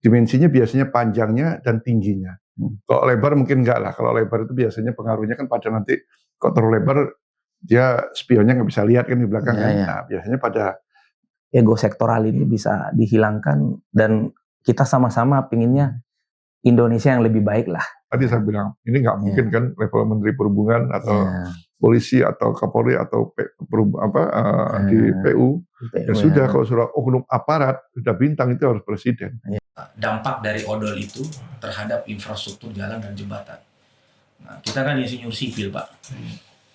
dimensinya biasanya panjangnya dan tingginya. Kalau lebar mungkin enggak lah. Kalau lebar itu biasanya pengaruhnya kan pada nanti kalau terlalu lebar dia spionnya nggak bisa lihat kan di belakang kan. Nah biasanya pada ego sektoral ini bisa dihilangkan dan kita sama-sama pinginnya Indonesia yang lebih baik lah. Tadi saya bilang ini nggak mungkin kan level Menteri Perhubungan atau polisi atau Kapolri atau di PU. Ya sudah kalau sudah oknum aparat sudah bintang itu harus presiden. Dampak dari odol itu terhadap infrastruktur jalan dan jembatan. Nah, kita kan insinyur sipil, Pak.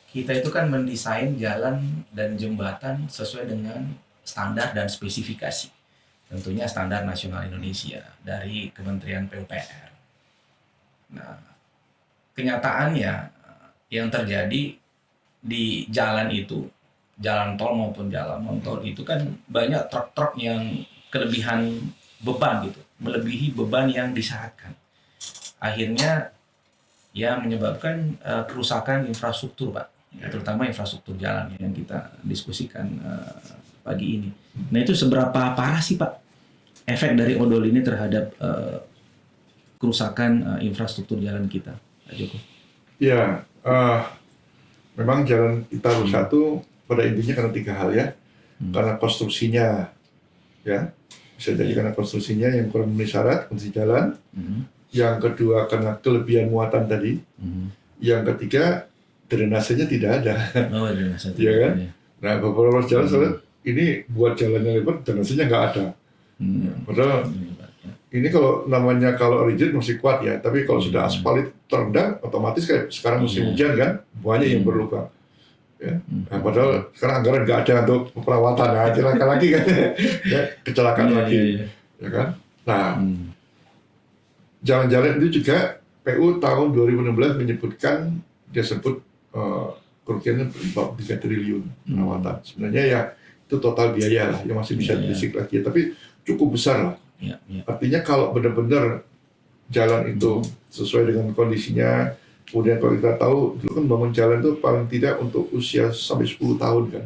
Kita itu kan mendesain jalan dan jembatan sesuai dengan standar dan spesifikasi. Tentunya standar nasional Indonesia dari Kementerian PUPR. Nah, kenyataannya yang terjadi di jalan itu, jalan tol maupun jalan non-tol itu kan banyak truk-truk yang kelebihan beban gitu, melebihi beban yang disyaratkan. Akhirnya ya menyebabkan kerusakan infrastruktur, Pak. Ya, terutama infrastruktur jalan yang kita diskusikan pagi ini. Nah, itu seberapa parah sih, Pak, efek dari odol ini terhadap kerusakan infrastruktur jalan kita, Pak Joko? Ya, memang jalan kita rusak itu pada intinya karena 3 hal ya. Karena konstruksinya, ya bisa jadi karena konstruksinya yang kurang memenuhi syarat, kondisi jalan. Yang kedua karena kelebihan muatan tadi. Yang ketiga drainasenya tidak ada. Oh, drainase ya kan? Ya. Nah, beberapa jalan soalnya ini buat jalannya lebar, drainasenya nggak ada. Padahal ini kalau namanya kalau rigid masih kuat ya, tapi kalau sudah aspal itu terendam, otomatis kayak sekarang musim hujan kan, banyak yang berlubang. Ya. Nah, padahal sekarang anggaran nggak ada untuk perawatan, nah celaka lagi kan, ya, kecelakaan lagi, ya kan. Nah, jalan-jalan itu juga PU tahun 2016 menyebutkan, dia sebut kerugiannya 3 triliun perawatan. Sebenarnya ya itu total biaya lah, yang masih bisa dibisik lagi, tapi cukup besar lah. Artinya kalau benar-benar jalan itu sesuai dengan kondisinya, kemudian kalau kita tahu dulu kan bangun jalan itu paling tidak untuk usia sampai 10 tahun kan.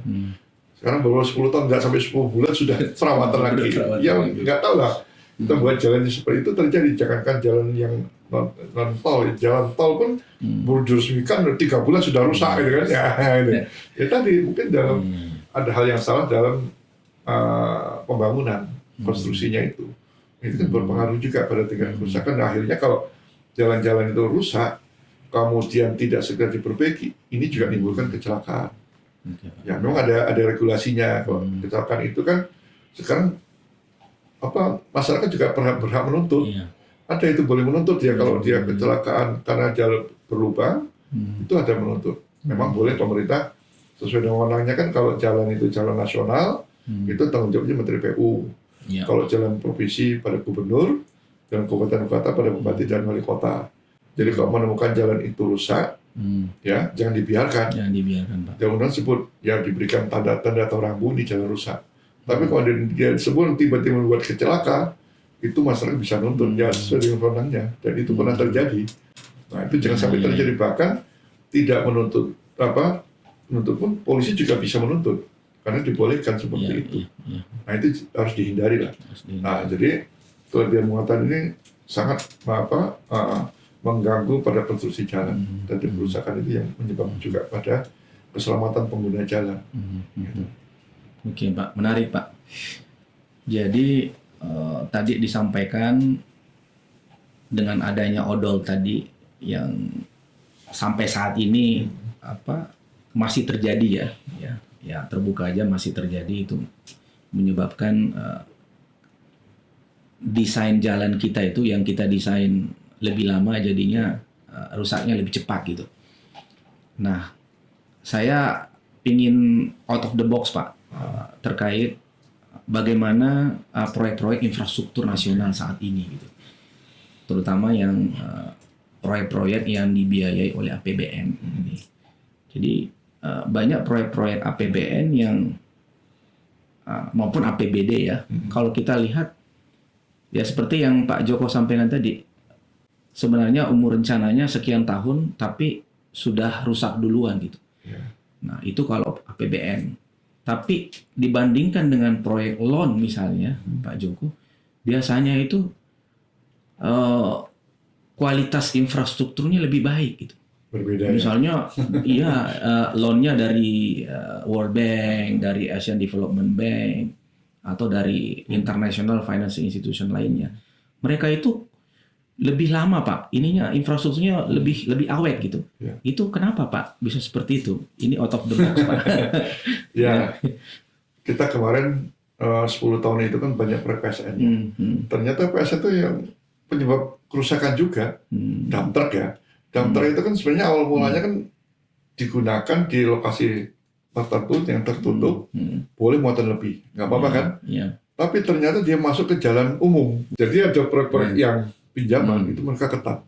Sekarang baru 10 tahun, nggak sampai 10 bulan sudah perawatan lagi. Ya nggak tahu lah. Kita buat jalan seperti itu terjadi. Jangankan jalan yang non tol, jalan tol pun baru diresmikan 3 bulan sudah rusak gitu kan. Ya tadi mungkin dalam ada hal yang salah dalam pembangunan konstruksinya itu. Itu kan berpengaruh juga pada tingkat kerusakan. Nah, akhirnya kalau jalan-jalan itu rusak, kemudian tidak segera diperbaiki, ini juga menimbulkan kecelakaan. Ya, memang ada regulasinya. Kalau kecelakaan itu kan sekarang masyarakat juga berhak menuntut. Ada itu boleh menuntut ya kalau dia kecelakaan karena jalan berlubang, itu ada menuntut. Memang boleh pemerintah sesuai dengan wewenangnya kan, kalau jalan itu jalan nasional, itu tanggung jawabnya Menteri PU. Kalau jalan provinsi pada gubernur, jalan kabupaten kota pada bupati dan wali kota. Jadi kalau menemukan jalan itu rusak, ya jangan dibiarkan. Jangan dibiarkan, Pak. Jangan sebut ya diberikan tanda-tanda atau rambu ini jalan rusak. Tapi kalau dia sebut tiba-tiba membuat kecelakaan, itu masyarakat bisa nuntut ya sesuai dengan wewenangnya, dan itu pernah terjadi. Nah itu jangan sampai terjadi, bahkan tidak menuntut menuntut pun polisi juga bisa menuntut karena dibolehkan seperti itu. Nah itu harus dihindari lah. Nah jadi kelebihan muatan ini sangat mengganggu pada konstruksi jalan, dan kerusakan itu yang menyebabkan juga pada keselamatan pengguna jalan. Gitu. Oke, Pak, menarik, Pak. Jadi tadi disampaikan dengan adanya odol tadi yang sampai saat ini masih terjadi ya terbuka aja masih terjadi, itu menyebabkan desain jalan kita itu yang kita desain lebih lama jadinya rusaknya lebih cepat gitu. Nah, saya pingin out of the box, Pak, terkait bagaimana proyek-proyek infrastruktur nasional saat ini gitu, terutama yang proyek-proyek yang dibiayai oleh APBN ini. Jadi banyak proyek-proyek APBN yang maupun APBD ya. Kalau kita lihat ya seperti yang Pak Joko sampaikan tadi, sebenarnya umur rencananya sekian tahun tapi sudah rusak duluan gitu. Nah itu kalau APBN. Tapi dibandingkan dengan proyek loan misalnya, Pak Joko, biasanya itu eh, kualitas infrastrukturnya lebih baik gitu. Berbeda ya. Misalnya, iya, loan-nya dari World Bank, dari Asian Development Bank, atau dari International Financing Institution lainnya. Mereka itu lebih lama, Pak. Ininya infrastrukturnya lebih awet gitu. Ya. Itu kenapa, Pak? Bisa seperti itu? Ini out of the box, Pak. Ya, kita kemarin 10 tahun itu kan banyak proyek PSN. Ternyata PSN itu yang penyebab kerusakan juga. Dump truck ya. Dump truck itu kan sebenarnya awal mulanya kan digunakan di lokasi tertentu yang tertutup, boleh muatan lebih, nggak apa-apa kan? Iya. Tapi ternyata dia masuk ke jalan umum. Jadi ada proyek-proyek yang pinjaman itu mereka ketat.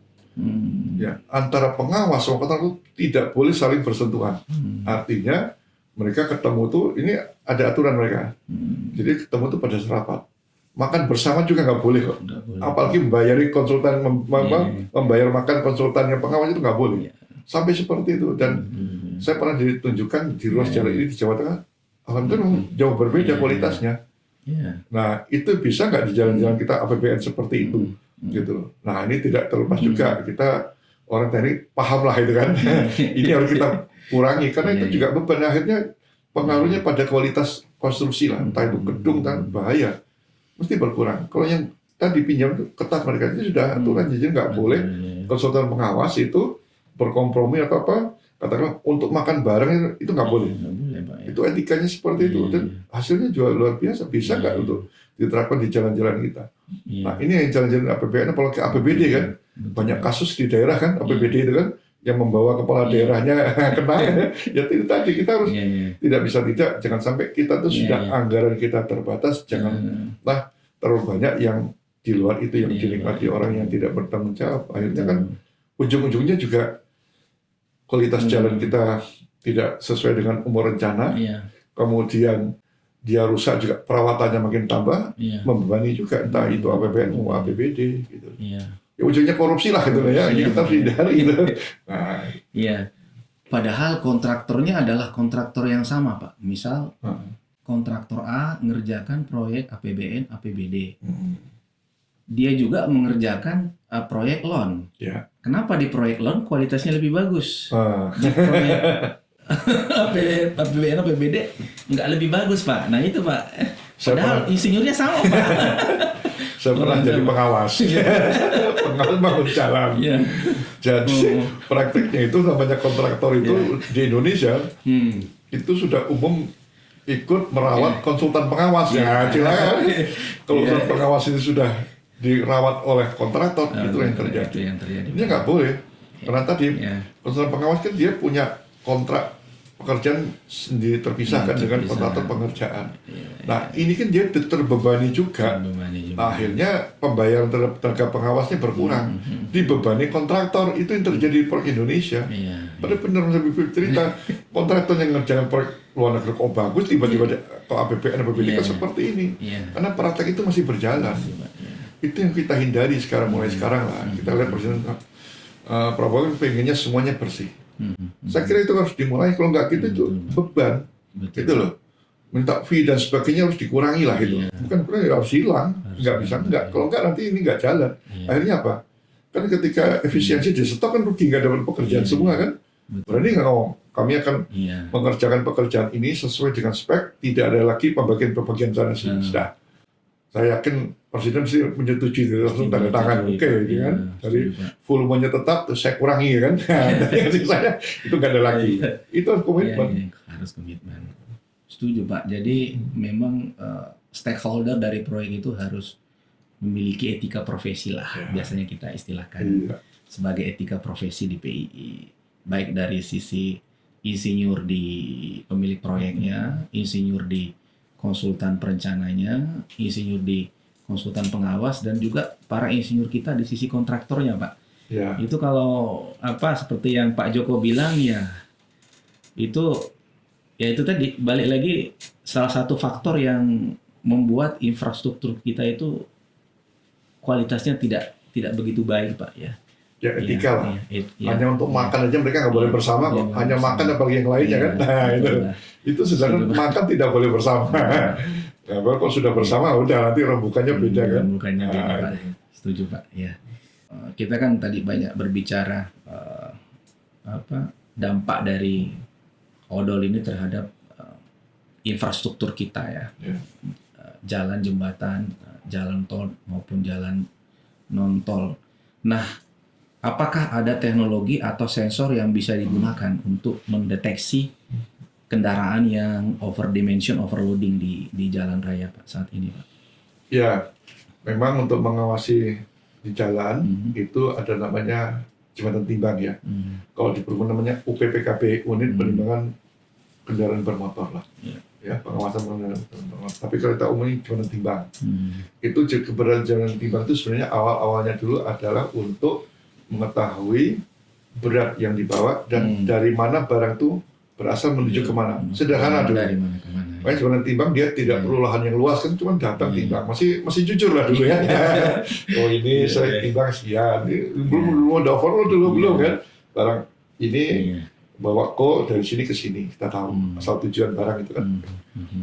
Ya, antara pengawas sama kontraktor tidak boleh saling bersentuhan. Artinya mereka ketemu tuh ini ada aturan mereka. Jadi ketemu tuh pada serapat. Makan bersama juga nggak boleh kok. Apalagi membayari konsultan, membayar makan konsultan yang pengawas itu nggak boleh. Sampai seperti itu. Dan saya pernah ditunjukkan di ruas jalan ini di Jawa Tengah. Alhamdulillah jauh berbeda kualitasnya. Nah itu bisa nggak di jalan-jalan kita APBN seperti itu, gitu. Nah ini tidak terlepas juga kita orang teknik paham lah itu kan. Ini harus kita kurangi karena itu juga beban akhirnya pengaruhnya pada kualitas konstruksi lah, entah itu gedung kan bahaya, mesti berkurang. Kalau yang tadi pinjam itu ketat mereka itu sudah aturan jadi nggak boleh konsultan pengawas itu berkompromi atau apa katakanlah untuk makan bareng itu nggak boleh. Itu etikanya seperti itu dan hasilnya juga luar biasa. Bisa nggak untuk diterapkan di jalan-jalan kita? Nah ini yang jalan-jalan APBN apalagi APBD kan banyak kasus di daerah kan APBD itu kan yang membawa kepala daerahnya kena ya itu tadi kita harus tidak bisa jangan sampai kita tuh sudah anggaran kita terbatas janganlah terlalu banyak yang di luar itu yang dinikmati orang yang tidak bertanggung jawab. Akhirnya kan ujung-ujungnya juga kualitas jalan kita tidak sesuai dengan umur rencana, kemudian dia rusak juga perawatannya makin tambah, membebani juga entah itu APBN maupun APBD gitu. Ya ujungnya korupsi lah gitu ya, ini kita harus hindari gitu. Nah, padahal kontraktornya adalah kontraktor yang sama, Pak. Misal kontraktor A ngerjakan proyek APBN, APBD. Dia juga mengerjakan proyek loan. Kenapa di proyek loan kualitasnya lebih bagus? Di proyek APBN, APBD nggak lebih bagus, Pak. Nah itu, Pak. Padahal insinyurnya sama, Pak. Saya pernah jadi pengawas. Pengawas bangun jalan. Jadi praktiknya itu namanya kontraktor itu di Indonesia itu sudah umum ikut merawat konsultan pengawas. Ya, silakan. Kalau konsultan pengawas itu sudah dirawat oleh kontraktor, itu yang terjadi. Ini nggak boleh. Karena tadi konsultan pengawas kan dia punya kontrak pekerjaan sendiri terpisahkan dengan kontraktor pengerjaan. Nah ini kan dia terbebani juga. Akhirnya pembayaran terhadap tenaga pengawasnya berkurang. Dibebani kontraktor itu yang terjadi di proyek Indonesia. Padahal benar lebih cerita kontraktor yang ngerjakan proyek luar negeri kok bagus tiba-tiba ke APBN kan seperti ini. Karena praktek itu masih berjalan. Itu yang kita hindari sekarang mulai sekarang lah. Kita lihat Presiden Prabowo pengennya semuanya bersih. Saya kira itu harus dimulai, kalau nggak gitu itu beban, gitu loh. Minta fee dan sebagainya harus dikurangi lah itu. Bukan kurang harus hilang, nggak bisa nggak. Kalau nggak nanti ini nggak jalan. Akhirnya apa? Kan ketika efisiensi di stok kan rugi nggak dapat pekerjaan semua kan. Berani nggak ngomong? Kami akan mengerjakan pekerjaan ini sesuai dengan spek, tidak ada lagi pembagian sana sini. Sudah. Saya yakin Presiden mesti menyetujui langsung tanda tangan, oke, gitu kan. Dari volumenya tetap, terus saya kurangi kan. Dari saya itu nggak ada lagi. Itu harus komitmen. Harus komitmen. Setuju, Pak. Jadi memang stakeholder dari proyek itu harus memiliki etika profesi lah. Biasanya kita istilahkan sebagai etika profesi di PII. Baik dari sisi insinyur di pemilik proyeknya, insinyur di konsultan perencananya, insinyur di konsultan pengawas, dan juga para insinyur kita di sisi kontraktornya, Pak. Itu kalau seperti yang Pak Joko bilang itu tadi balik lagi salah satu faktor yang membuat infrastruktur kita itu kualitasnya tidak begitu baik, Pak ya. Ya etika lah. Hanya untuk makan aja mereka nggak boleh bersama kok. Hanya makan apalagi yang lainnya kan. Nah itu sedangkan makan tidak boleh bersama. Nah, kalau sudah bersama udah nanti rembukannya beda kan. Rembukannya beda, Pak. Setuju Pak. Ya. Kita kan tadi banyak berbicara dampak dari odol ini terhadap infrastruktur kita ya. Ya. Jalan, jembatan, jalan tol maupun jalan non tol. Nah, apakah ada teknologi atau sensor yang bisa digunakan untuk mendeteksi kendaraan yang overloading di jalan raya Pak saat ini Pak? Ya, memang untuk mengawasi di jalan itu ada namanya jembatan timbang ya. Kalau di Perumpun namanya UPPKB, Unit Penimbangan Kendaraan Bermotor lah. Ya, pengawasan kendaraan bermotor. Tapi kalau kita umumnya jembatan timbang. Itu keberadaan jembatan timbang itu sebenarnya awal-awalnya dulu adalah untuk mengetahui berat yang dibawa dan dari mana barang itu berasal menuju kemana. Sederhana dulu. Dari mana ke mana? Makanya jembatan timbang dia tidak perlu lahan yang luas kan, cuma datang timbang. Masih jujur lah dulu ya. Oh ini saya timbang sekian. Belum ada overload dulu belum kan. Barang ini bawa kok dari sini ke sini kita tahu asal tujuan barang itu kan.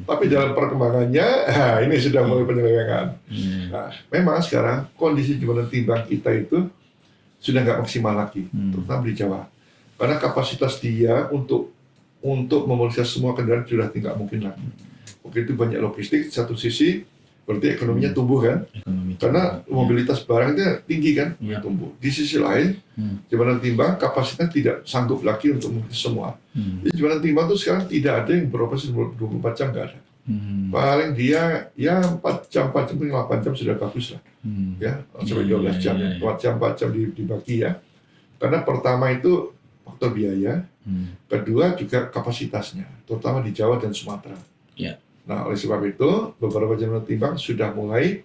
Tapi dalam perkembangannya, ini sudah mulai penyelewengan. Nah, memang sekarang kondisi jembatan timbang kita itu sudah nggak maksimal lagi, terutama di Jawa. Karena kapasitas dia untuk memeriksa semua kendaraan sudah tidak mungkin lagi. Begitu banyak logistik, satu sisi berarti ekonominya tumbuh kan, karena mobilitas barang itu tinggi kan, tumbuh. Di sisi lain, jembatan timbang kapasitasnya tidak sanggup lagi untuk memeriksa semua. Jadi jembatan timbang itu sekarang tidak ada yang beroperasi 24 jam, nggak ada. Paling dia ya 4 jam, 8 jam sudah bagus lah. Ya, sampai 12 jam, 4 jam dibagi ya. Karena pertama itu faktor biaya, kedua juga kapasitasnya, terutama di Jawa dan Sumatera. Nah, oleh sebab itu beberapa jembatan timbang sudah mulai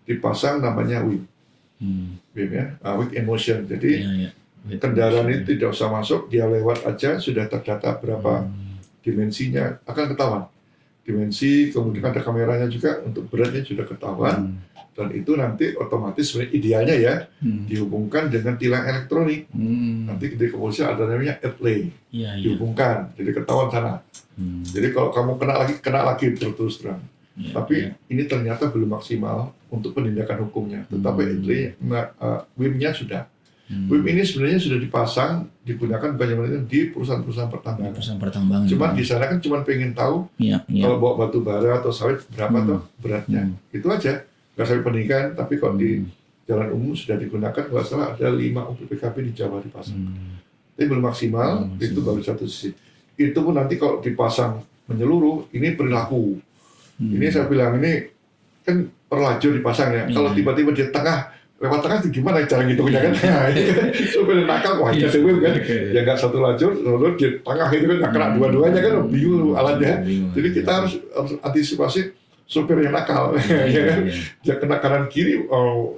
dipasang namanya WIM, WIM ya, Weak in Motion. Jadi kendaraan itu tidak usah masuk, dia lewat aja sudah terdata berapa dimensinya, akan ketahuan. Dimensi, kemudian ada kameranya juga untuk beratnya sudah ketahuan. Dan itu nanti otomatis sebenarnya idealnya ya dihubungkan dengan tilang elektronik. Nanti di kepolisian ada namanya ATLAY, dihubungkan, jadi ketahuan sana. Jadi kalau kamu kena lagi terus terang. Tapi ini ternyata belum maksimal untuk penindakan hukumnya. Tetapi ATLAY, WIM-nya sudah. WIM ini sebenarnya sudah dipasang, digunakan banyak di perusahaan-perusahaan pertambangan. Cuma di sana kan cuma pengen tahu kalau bawa batu bara atau sawit berapa tuh beratnya. Itu aja. Nggak sampai pendidikan, tapi kalau di jalan umum sudah digunakan, nggak salah ada 5 UPPKB di Jawa dipasang. Tapi belum maksimal, itu baru satu sisi. Itu pun nanti kalau dipasang menyeluruh, ini perilaku. Ini saya bilang, ini kan perlajur dipasang ya. Kalau tiba-tiba di tengah, lewat tengah itu gimana cara ngitungnya kan? Supaya nakal, wah jadi kan. Ya nggak satu lajur, lalu di tengah itu kan nggak kena dua-duanya kan, bingung alatnya. Jadi kita harus antisipasi supir yang nakal, ya kan? Dia kena kanan kiri,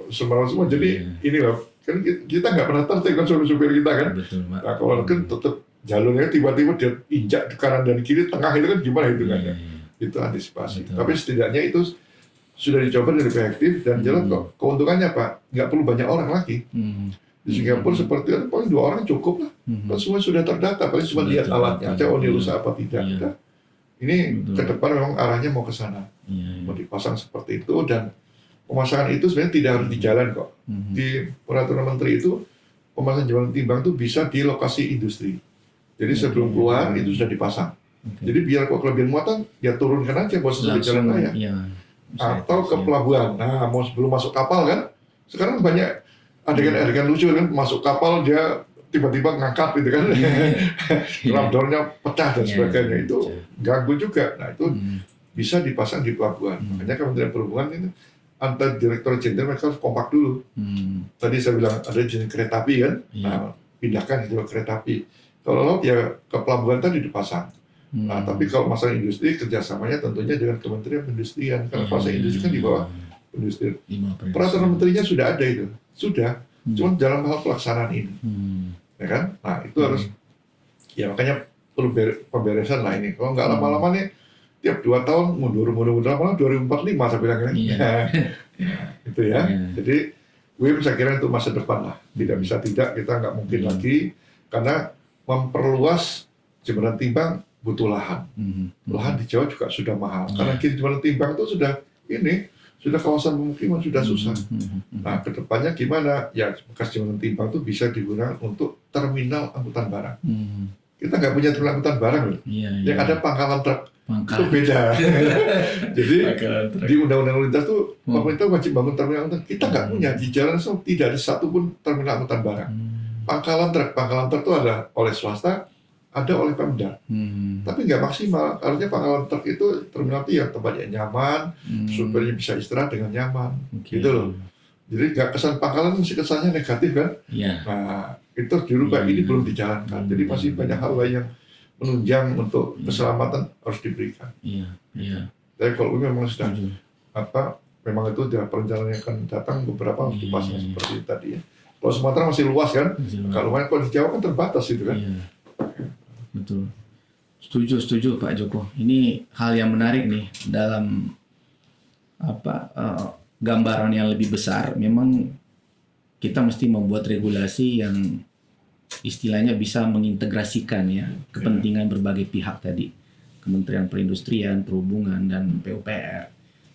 semua. Jadi ini loh, kan kita nggak pernah tertib kan supir kita kan. Nah kalau kan tetap jalurnya tiba-tiba dia injak ke kanan dan kiri, tengah itu kan gimana itu kan? Itu antisipasi. Tapi setidaknya itu sudah dicoba dan lebih efektif dan jelas kok. Keuntungannya Pak, nggak perlu banyak orang lagi. Di Singapura seperti itu, paling 2 orang cukup lah. Kan semua sudah terdata, paling cuma lihat alatnya aja, ini rusak apa tidak. Ini ke depan memang arahnya mau ke sana, mau dipasang seperti itu dan pemasangan itu sebenarnya tidak harus di jalan kok. Di peraturan menteri itu pemasangan jembatan timbang itu bisa di lokasi industri. Jadi sebelum keluar itu sudah dipasang. Jadi biar kok kelebihan muatan ya turunkan aja buat sesuai jalan raya. Atau ke pelabuhan. Nah mau sebelum masuk kapal kan, sekarang banyak adegan-adegan lucu kan, masuk kapal dia tiba-tiba ngangkat gitu kan, ramdornya pecah dan sebagainya, itu ganggu juga. Nah itu bisa dipasang di pelabuhan. Makanya Kementerian Perhubungan ini antar Direktur Jenderal mereka harus kompak dulu. Tadi saya bilang ada jenis kereta api kan, nah pindahkan ke kereta api. Kalau laut ya ke pelabuhan tadi dipasang. Nah tapi kalau masalah industri kerjasamanya tentunya dengan Kementerian Perindustrian, karena pasang industri kan di bawah industri. Peraturan menterinya sudah ada itu, sudah. Cuma dalam hal pelaksanaan ini, ya kan? Nah itu harus, ya makanya perlu pemberesan lah ini. Kalau nggak lama-lama nih, tiap 2 tahun mundur lama-lama 2045 saya bilang kan. Itu ya. Jadi WIM saya kira untuk masa depan lah. Tidak bisa tidak, kita nggak mungkin lagi karena memperluas jembatan timbang butuh lahan. Lahan di Jawa juga sudah mahal. Karena kini jembatan timbang itu sudah ini sudah kawasan pemukiman, sudah susah. Nah, kedepannya gimana? Ya, bekas jembatan timbang itu bisa digunakan untuk terminal angkutan barang. Kita nggak punya terminal angkutan barang loh. Yang ada pangkalan truk. Itu beda. Jadi di Undang-Undang Lalu Lintas tuh pemerintah wajib bangun terminal angkutan. Kita nggak punya di jalan itu tidak ada satupun terminal angkutan barang. Pangkalan truk itu ada oleh swasta, ada oleh Pemda. Tapi nggak maksimal. Artinya pangkalan truk itu terminal itu yang tempatnya nyaman, supirnya bisa istirahat dengan nyaman, gitu loh. Jadi nggak kesan pangkalan masih kesannya negatif kan? Nah itu dirubah, ini belum dijalankan. Jadi masih banyak hal lain yang menunjang untuk keselamatan harus diberikan. Tapi kalau ini memang sudah memang itu sudah perencanaan yang akan datang beberapa harus dipasang seperti itu tadi ya. Kalau Sumatera masih luas kan, kalau di Jawa kan terbatas itu kan. Betul. Setuju Pak Joko. Ini hal yang menarik nih dalam gambaran yang lebih besar. Memang kita mesti membuat regulasi yang istilahnya bisa mengintegrasikan ya kepentingan berbagai pihak tadi, Kementerian Perindustrian, Perhubungan, dan PUPR.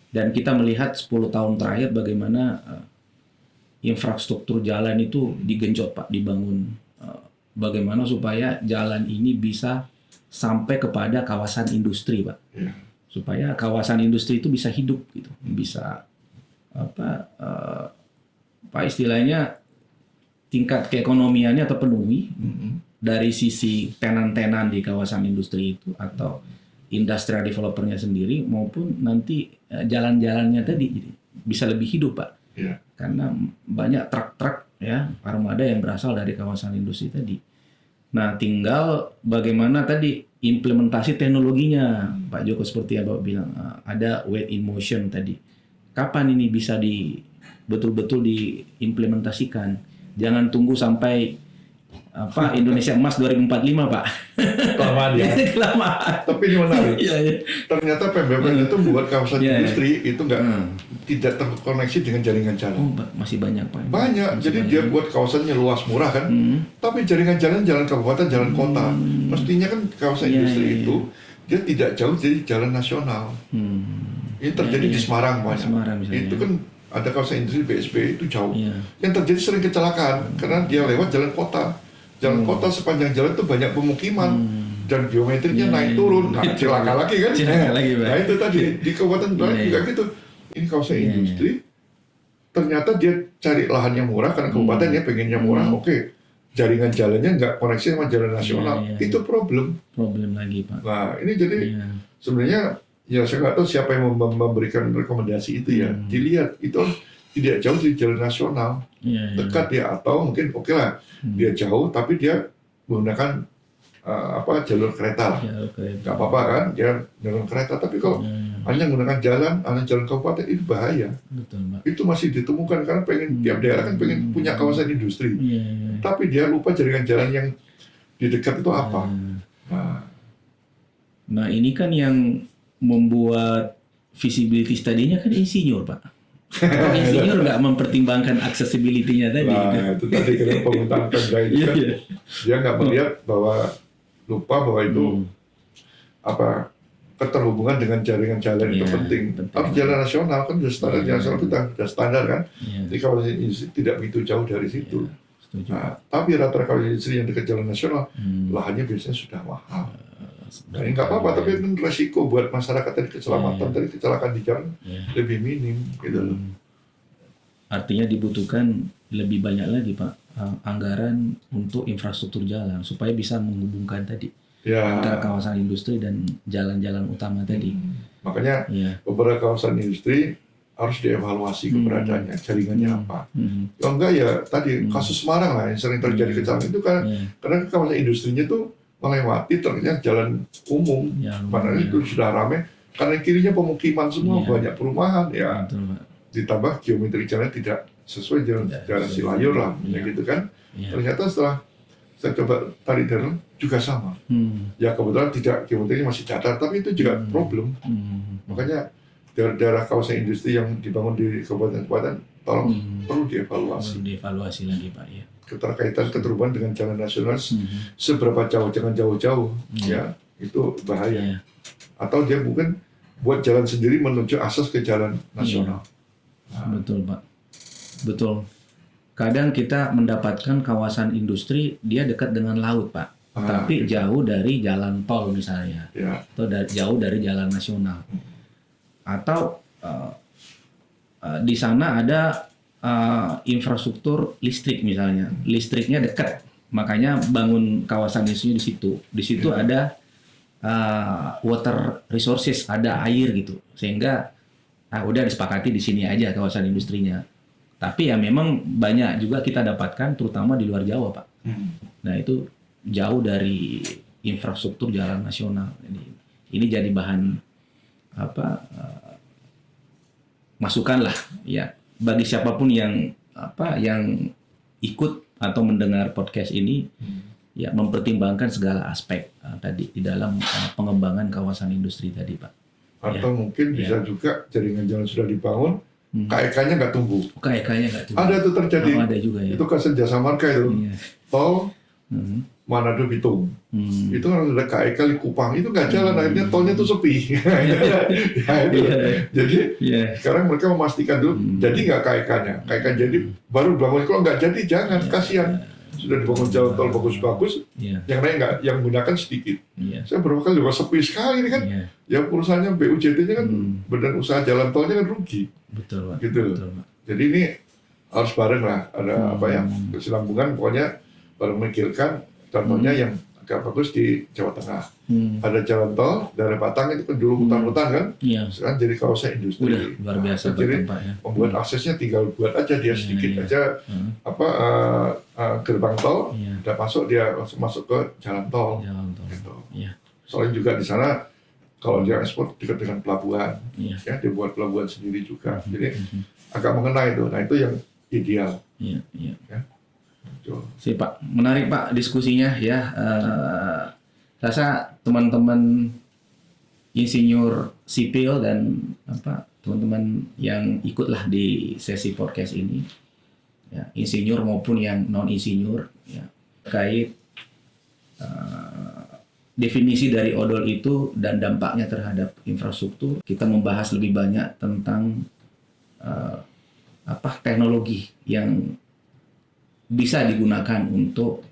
Dan kita melihat 10 tahun terakhir bagaimana infrastruktur jalan itu digenjot Pak, dibangun. Bagaimana supaya jalan ini bisa sampai kepada kawasan industri Pak, supaya kawasan industri itu bisa hidup gitu, bisa istilahnya tingkat keekonomiannya terpenuhi dari sisi tenan-tenan di kawasan industri itu atau industrial developernya sendiri maupun nanti jalan-jalannya tadi bisa lebih hidup Pak. Karena banyak truk-truk ya armada yang berasal dari kawasan industri tadi. Nah, tinggal bagaimana tadi implementasi teknologinya Pak Joko, seperti yang Bapak bilang ada weight in motion tadi. Kapan ini bisa betul-betul diimplementasikan? Jangan tunggu sampai Indonesia Emas 2045 Pak. Kelamaan ya. Kelamaan. Tapi ini menarik. Ternyata PBPN itu membuat kawasan industri itu tidak terkoneksi dengan jaringan jalan. Masih banyak Pak. Banyak. Jadi dia buat kawasannya luas murah kan. Tapi jaringan jalan kabupaten, jalan kota. Mestinya kan kawasan industri itu dia tidak jauh dari jalan nasional. Ini terjadi di Semarang banyak. Itu kan ada kawasan industri BSP itu jauh. Yang terjadi sering kecelakaan karena dia lewat jalan kota. Jalan kota sepanjang jalan itu banyak pemukiman dan geometrinya naik turun. Nah, celaka lagi kan? Nah itu tadi di kabupaten lain juga gitu. Ini kawasan industri. Ternyata dia cari lahan yang murah karena kabupaten ya pengennya murah. Oke, jaringan jalannya nggak koneksi sama jalan nasional. Itu problem lagi Pak. Nah ini jadi sebenarnya ya saya nggak tahu siapa yang memberikan rekomendasi itu ya. Dilihat itu tidak jauh dari jalan nasional, dekat ya, atau mungkin oke lah dia jauh tapi dia menggunakan jalur kereta lah, nggak apa-apa kan, dia dengan kereta. Tapi kalau hanya menggunakan hanya jalan kabupaten itu bahaya. Betul, Pak. Itu masih ditemukan karena tiap daerah kan pengen punya kawasan industri, tapi dia lupa jaringan jalan yang di dekat itu apa. Nah ini kan yang membuat visibility tadinya kan insinyur Pak. Insinyur nggak mempertimbangkan accessibility-nya tadi. Nah, itu tadi kan pemerintahan Pemda itu kan dia nggak melihat lupa bahwa itu keterhubungan dengan jaringan jalan itu penting. Harus jalan nasional kan sudah standar, jalan nasional itu sudah standar kan. Di kawasan industri tidak begitu jauh dari situ. Nah, tapi rata-rata kawasan industri yang dekat jalan nasional lahannya biasanya sudah mahal. Nah, nggak apa-apa, tapi kan resiko buat masyarakat dari keselamatan dari kecelakaan di jalan lebih minim gitu loh. Artinya dibutuhkan lebih banyak lagi Pak anggaran untuk infrastruktur jalan supaya bisa menghubungkan tadi antara kawasan industri dan jalan-jalan utama tadi. Makanya beberapa kawasan industri harus dievaluasi keberadaannya, jaringannya apa. Kalau enggak ya tadi kasus Semarang lah yang sering terjadi kecelakaan itu karena kawasan industrinya tuh melewati ternyata jalan umum, mana itu sudah ramai karena kirinya pemukiman semua, banyak perumahan ya. Ditambah geometri jalan tidak sesuai jalan Silayur lah, gitu kan. Ternyata setelah saya coba tarik dalam juga sama. Ya kebetulan tidak, geometrinya masih datar, tapi itu juga problem. Makanya daerah-daerah kawasan industri yang dibangun di kabupaten-kabupaten tolong perlu dievaluasi. Perlu dievaluasi lagi Pak ya. Keterkaitan keterhubungan dengan jalan nasional seberapa jauh, jangan jauh-jauh ya, itu bahaya. Atau dia mungkin buat jalan sendiri menuju akses ke jalan nasional. Betul Pak, betul. Kadang kita mendapatkan kawasan industri dia dekat dengan laut Pak, tapi jauh dari jalan tol misalnya, Ya. atau jauh dari jalan nasional, atau di sana ada infrastruktur listrik misalnya, listriknya dekat, makanya bangun kawasan industrinya di situ. Di situ ada water resources, ada air gitu, sehingga udah disepakati di sini aja kawasan industrinya. Tapi ya memang banyak juga kita dapatkan, terutama di luar Jawa Pak. Nah itu jauh dari infrastruktur jalan nasional. Ini jadi bahan masukan lah ya bagi siapapun yang ikut atau mendengar podcast ini, ya mempertimbangkan segala aspek tadi di dalam pengembangan kawasan industri tadi Pak. Atau mungkin bisa juga jaringan jalan sudah dibangun, KEK-nya nggak tumbuh. KEK-nya nggak tumbuh. Ada tuh terjadi. Ada juga ya. Itu kasus Jasa Marga itu. Iya. Tol Manado Bitung. Itu kan ada KEK Likupang, itu nggak jalan, akhirnya tolnya tuh sepi. Jadi sekarang mereka memastikan dulu, jadi nggak KEK-nya. KEK jadi baru bangun, kalau nggak jadi jangan, kasihan. Sudah dibangun jalan tol bagus-bagus, yang lain nggak, yang menggunakan sedikit. Saya berapa kali juga sepi sekali ini kan. Ya perusahaannya BUJT-nya kan, Badan Usaha Jalan Tolnya kan rugi. Betul Pak. Gitu. Betul, Pak. Jadi ini harus bareng lah, ada kesinambungan, pokoknya bareng memikirkan. Contohnya yang agak bagus di Jawa Tengah, ada jalan tol dari Batang, itu kan dulu hutan-hutan kan, sekarang jadi kawasan industri. Udah luar biasa jadi Pak ya. membuat aksesnya tinggal buat aja dia sedikit aja gerbang tol, udah masuk, dia langsung masuk ke jalan tol. Gitu. Soalnya juga di sana kalau dia ekspor dekat dengan pelabuhan, ya dia buat pelabuhan sendiri juga, jadi agak mengenai itu. Nah itu yang ideal. Ya. Sip Pak, menarik Pak diskusinya ya. Rasa teman-teman insinyur sipil dan teman-teman yang ikutlah di sesi podcast ini, ya, insinyur maupun yang non insinyur, ya, terkait definisi dari odol itu dan dampaknya terhadap infrastruktur. Kita membahas lebih banyak tentang teknologi yang bisa digunakan untuk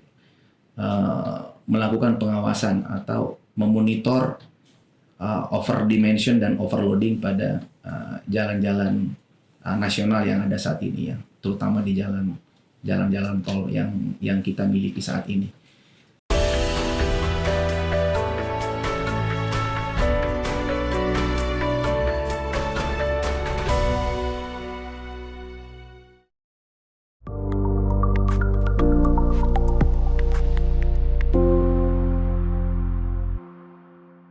melakukan pengawasan atau memonitor overdimension dan overloading pada jalan-jalan nasional yang ada saat ini, ya, terutama di jalan-jalan tol yang kita miliki saat ini.